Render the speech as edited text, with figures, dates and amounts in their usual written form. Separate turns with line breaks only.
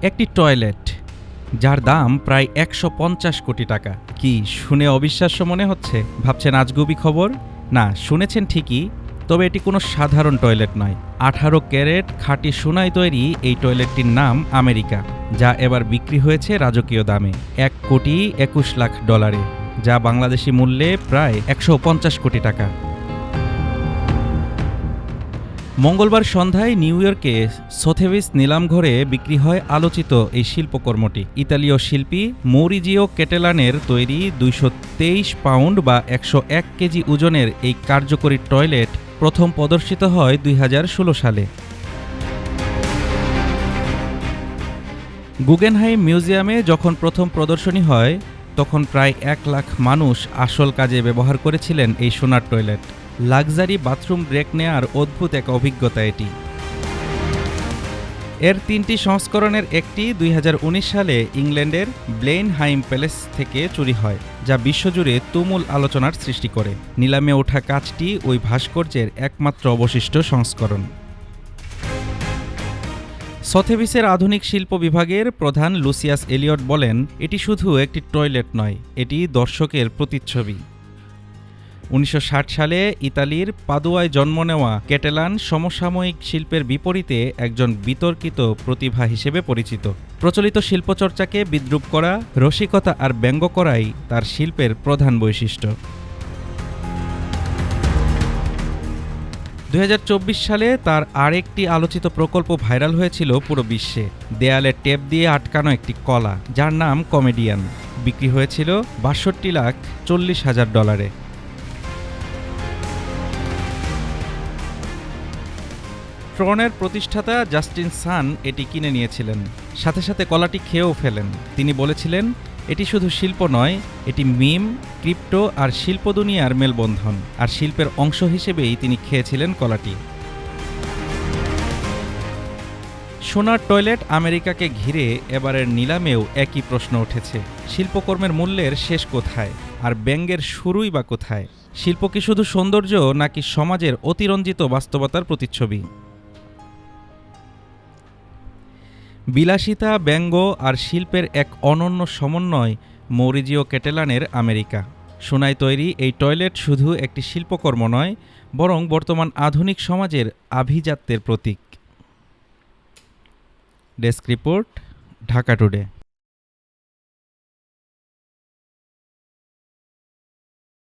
একটি টয়লেট যার দাম প্রায় ১৫০ কোটি টাকা। কি শুনে অবিশ্বাস্য মনে হচ্ছে? ভাবছেন আজগুবি খবর? না, শুনেছেন ঠিকই, তবে এটি কোনো সাধারণ টয়লেট নয়। ১৮ ক্যারেট খাঁটি সোনায় তৈরি এই টয়লেটটির নাম আমেরিকা, যা এবার বিক্রি হয়েছে রাজকীয় দামে $১,২১,০০,০০০, যা বাংলাদেশি মূল্যে প্রায় ১৫০ কোটি টাকা। মঙ্গলবার সন্ধ্যায় নিউ ইয়র্কে সোথেবিস নিলামঘরে বিক্রি হয় আলোচিত এই শিল্পকর্মটি। ইতালীয় শিল্পী মৌরিজিও ক্যাটেলানের তৈরি ২২৩ পাউন্ড বা ১০১ কেজি ওজনের এই কার্যকরী টয়লেট প্রথম প্রদর্শিত হয় ২০১৬ সালে। গুগেনহাইম মিউজিয়ামে যখন প্রথম প্রদর্শনী হয়, তখন প্রায় ১ লাখ মানুষ আসল কাজে ব্যবহার করেছিলেন এই সোনার টয়লেট। লাক্সারি বাথরুম ব্রেক নেয়ার অদ্ভুত এক অভিজ্ঞতা এটি। এর ৩টি সংস্করণের একটি ২০১৯ সালে ইংল্যান্ডের ব্লেনহাইম প্যালেস থেকে চুরি হয়, যা বিশ্বজুড়ে তুমুল আলোচনার সৃষ্টি করে। নিলামে ওঠা কাজটি ওই ভাস্কর্যের একমাত্র অবশিষ্ট সংস্করণ। সথেবিসের আধুনিক শিল্প বিভাগের প্রধান লুসিয়াস এলিয়ট বলেন, এটি শুধু একটি টয়লেট নয়, এটি দর্শকের প্রতিচ্ছবি। ১৯৬০ সালে ইতালির পাদুয়ায় জন্ম নেওয়া ক্যাটেলান সমসাময়িক শিল্পের বিপরীতে একজন বিতর্কিত প্রতিভা হিসেবে পরিচিত। প্রচলিত শিল্পচর্চাকে বিদ্রূপ করা, রসিকতা আর ব্যঙ্গ করাই তার শিল্পের প্রধান বৈশিষ্ট্য। ২০২৪ সালে তার আরেকটি আলোচিত প্রকল্প ভাইরাল হয়েছিল পুরো বিশ্বে। দেয়ালে টেপ দিয়ে আটকানো একটি কলা, যার নাম কমেডিয়ান, বিক্রি হয়েছিল $৬২,৪০,০০০। ট্রনের প্রতিষ্ঠাতা জাস্টিন সান এটি কিনে নিয়েছিলেন, সাথে সাথে কলাটি খেয়েও ফেলেন। তিনি বলেছিলেন, এটি শুধু শিল্প নয়, এটি মিম, ক্রিপ্টো আর শিল্প দুনিয়ার মেলবন্ধন। আর শিল্পের অংশ হিসেবেই তিনি খেয়েছিলেন কলাটি। সোনার টয়লেট আমেরিকাকে ঘিরে এবারের নিলামেও একই প্রশ্ন উঠেছে। শিল্পকর্মের মূল্যের শেষ কোথায়, আর ব্যঙ্গের শুরুই বা কোথায়? শিল্প কি শুধু সৌন্দর্য, নাকি সমাজের অতিরঞ্জিত বাস্তবতার প্রতিচ্ছবি? বিলাসিতা, ব্যঙ্গ আর শিল্পের এক অনন্য সমন্বয় মৌরিজিও ক্যাটেলানের আমেরিকা। সোনায় তৈরি এই টয়লেট শুধু একটি শিল্পকর্ম নয়, বরং বর্তমান আধুনিক সমাজের আভিজাত্যের প্রতীক। Desk report, Dhaka today.